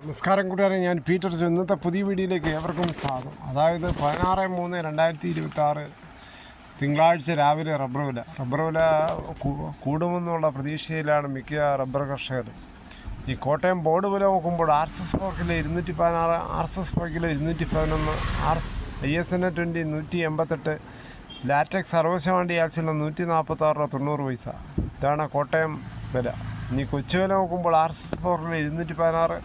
നമസ്കാരം കൂട്ടുകാരെ, ഞാൻ പീറ്റർ. ഇന്നത്തെ പുതിയ വീഡിയോയിലേക്ക് ഏവർക്കും സ്വാഗതം. അതായത് 16/3/2026 തിങ്കളാഴ്ച രാവിലെ റബ്ബർ വില കൂടുമെന്നുള്ള പ്രതീക്ഷയിലാണ് മിക്ക റബ്ബർ കർഷകരും. ഈ കോട്ടയം ബോർഡ് വില നോക്കുമ്പോൾ RSS 4 kilo 216, RSS 5 kilo 211, ISN 20 188, latex 60% ആഴ്ചയിൽ 146 രൂപ 90 പൈസ. ഇതാണ് കോട്ടയം വില. ഇനി കൊച്ചു വില നോക്കുമ്പോൾ RSS 4 കിലോ 216,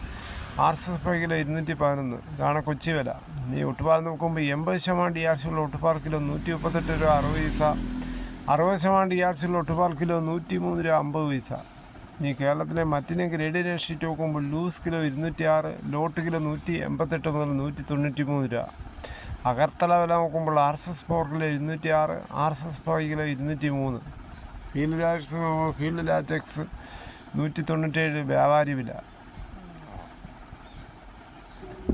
RSS 5 കിലോ 211. ഇതാണ് കൊച്ചി വില. ഇനി ഒട്ടുപാൽ നോക്കുമ്പോൾ 80% DRCയുള്ള ഒട്ടുപാൽ കിലോ 138 രൂപ 60 പൈസ, 60% DRCയുള്ള ഒട്ടുപാൽ കിലോ 103 രൂപ 50 പൈസ. ഇനി കേരളത്തിലെ മറ്റിനെ ഗ്രേഡ് ഷീറ്റ് നോക്കുമ്പോൾ ലൂസ് കിലോ 206, ലോട്ട് കിലോ 188 മുതൽ 193 രൂപ. അകർത്തല വില നോക്കുമ്പോൾ RSS 4 kilo 206, RSS 5 kilo 203. Field latex 197 വ്യാപാരി വില.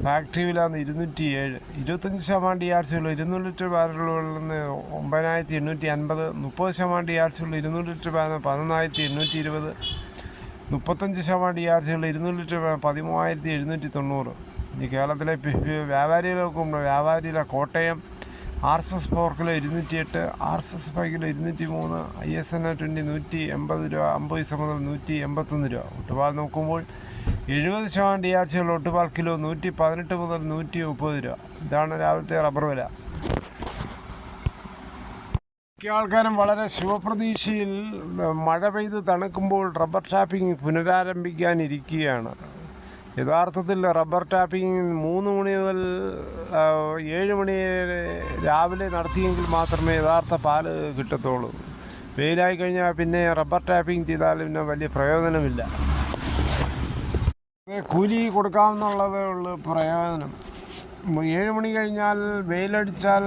ഫാക്ടറി വില 207. 25% DRCയുള്ള 200 ലിറ്റർ ബാരലുകളിൽ നിന്ന് 9850, 30% DRCയുള്ള 200 ലിറ്റർ ബാരൽ 11820, 35% DRCയുള്ള 200 ലിറ്റർ 13790. ഇനി കേരളത്തിലെ വ്യാപാരികൾ നോക്കുമ്പോൾ വ്യാപാരിയിലെ Kottayam RSS 4 kilo 208, RSS 5 kilo 203, ISN 20 180 രൂപ 50 പൈസ മുതൽ 181 രൂപ. ഒട്ടുപാൽ നോക്കുമ്പോൾ 70% DRCയുള്ള ഒട്ടുപാൽ കിലോ 118 മുതൽ 130 രൂപ. ഇതാണ് രാവിലത്തെ റബ്ബർ വില. മിക്ക ആൾക്കാരും വളരെ ശുഭപ്രതീക്ഷയിൽ മഴ പെയ്ത് തണുക്കുമ്പോൾ റബ്ബർ ടാപ്പിംഗ് പുനരാരംഭിക്കാനിരിക്കുകയാണ്. യഥാർത്ഥത്തിൽ റബ്ബർ ടാപ്പിംഗ് 3 മണി മുതൽ 7 മണി രാവിലെ നടത്തിയെങ്കിൽ മാത്രമേ യഥാർത്ഥ പാല് കിട്ടത്തുള്ളൂ. വെയിലായി കഴിഞ്ഞാൽ പിന്നെ റബ്ബർ ടാപ്പിംഗ് ചെയ്താൽ പിന്നെ വലിയ പ്രയോജനമില്ല. കൂലി കൊടുക്കാമെന്നുള്ളതേ ഉള്ളൂ പ്രയോജനം. 7 മണി കഴിഞ്ഞാൽ വെയിലടിച്ചാൽ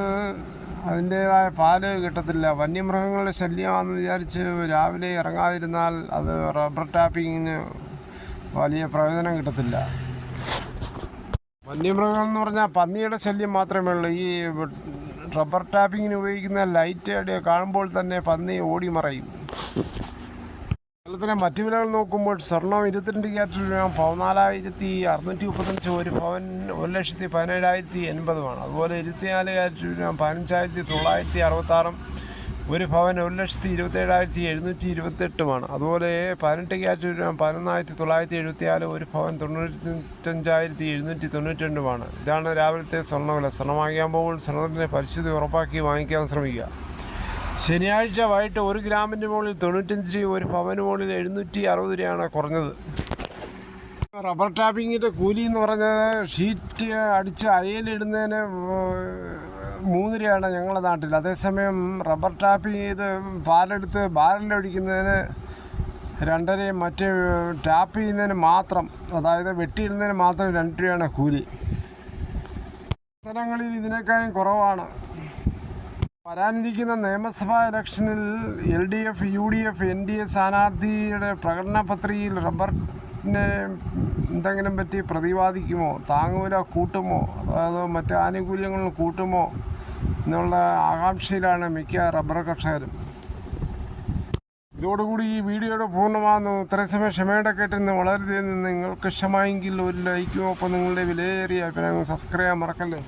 അതിൻ്റേതായ പാല് കിട്ടത്തില്ല. വന്യമൃഗങ്ങളുടെ ശല്യമാണെന്ന് വിചാരിച്ച് രാവിലെ ഇറങ്ങാതിരുന്നാൽ അത് റബ്ബർ ടാപ്പിങ്ങിന് വലിയ പ്രയോജനം കിട്ടത്തില്ല. വന്യമൃഗങ്ങൾ എന്ന് പറഞ്ഞാൽ പന്നിയുടെ ശല്യം മാത്രമേ ഉള്ളൂ. ഈ റബ്ബർ ടാപ്പിങ്ങിന് ഉപയോഗിക്കുന്ന ലൈറ്റ് കാണുമ്പോൾ തന്നെ പന്നി ഓടി മറയും. കേരളത്തിലെ മറ്റു വിലകൾ നോക്കുമ്പോൾ സ്വർണ്ണം 22 ക്യാരറ്റ് 14,635, ഒരു പവൻ 1,17,080. അതുപോലെ 24 ക്യാരറ്റ് 15,966, ഒരു പവൻ 1,27,728. അതുപോലെ 18 ക്യാരറ്റ് 11,974, ഒരു പവൻ 95,792. ഇതാണ് രാവിലത്തെ സ്വർണ്ണവില. സ്വർണ്ണം വാങ്ങിക്കാൻ പോകുമ്പോൾ സ്വർണ്ണത്തിൻ്റെ പരിശുദ്ധി ഉറപ്പാക്കി വാങ്ങിക്കാൻ ശ്രമിക്കുക. ശനിയാഴ്ച വൈകിട്ട് 1 ഗ്രാമിൻ്റെ മുകളിൽ 95 രൂപ, ഒരു പവന് മുകളിൽ 760 രൂപയാണ് കുറഞ്ഞത്. റബ്ബർ ടാപ്പിങ്ങിൻ്റെ കൂലി എന്ന് പറഞ്ഞത് ഷീറ്റ് അടിച്ച് അയലിടുന്നതിന് 3 രൂപയാണ് ഞങ്ങളുടെ നാട്ടിൽ. അതേസമയം റബ്ബർ ടാപ്പിംഗ് ചെയ്ത് പാലെടുത്ത് ബാരലൊഴിക്കുന്നതിന് 2.5, മറ്റ് ടാപ്പ് ചെയ്യുന്നതിന് മാത്രം, അതായത് വെട്ടിയിടുന്നതിന് മാത്രം 2 രൂപയാണ് കൂലി. സ്ഥലങ്ങളിൽ ഇതിനേക്കാളും കുറവാണ്. വരാനിരിക്കുന്ന നിയമസഭാ ഇലക്ഷനിൽ LDF, UDF, NDA സ്ഥാനാർത്ഥിയുടെ പ്രകടന പത്രികയിൽ റബ്ബറിനെ എന്തെങ്കിലും പറ്റി പ്രതിപാദിക്കുമോ, താങ്ങുവില കൂട്ടുമോ, അതായത് മറ്റ് ആനുകൂല്യങ്ങൾ കൂട്ടുമോ എന്നുള്ള ആകാംക്ഷയിലാണ് മിക്ക റബ്ബർ കർഷകരും. ഇതോടുകൂടി ഈ വീഡിയോയുടെ പൂർണ്ണമാകുന്നു. ഇത്രയും സമയം ക്ഷമയോടെ കേട്ടിരുന്ന് വളരെ നിങ്ങൾക്ക് ഇഷ്ടമായെങ്കിൽ ഒരു ലൈക്കും ഒപ്പം നിങ്ങളുടെ വിലയേറിയ അഭിപ്രായങ്ങൾ സബ്സ്ക്രൈബ് ചെയ്യാൻ മറക്കല്ലേ.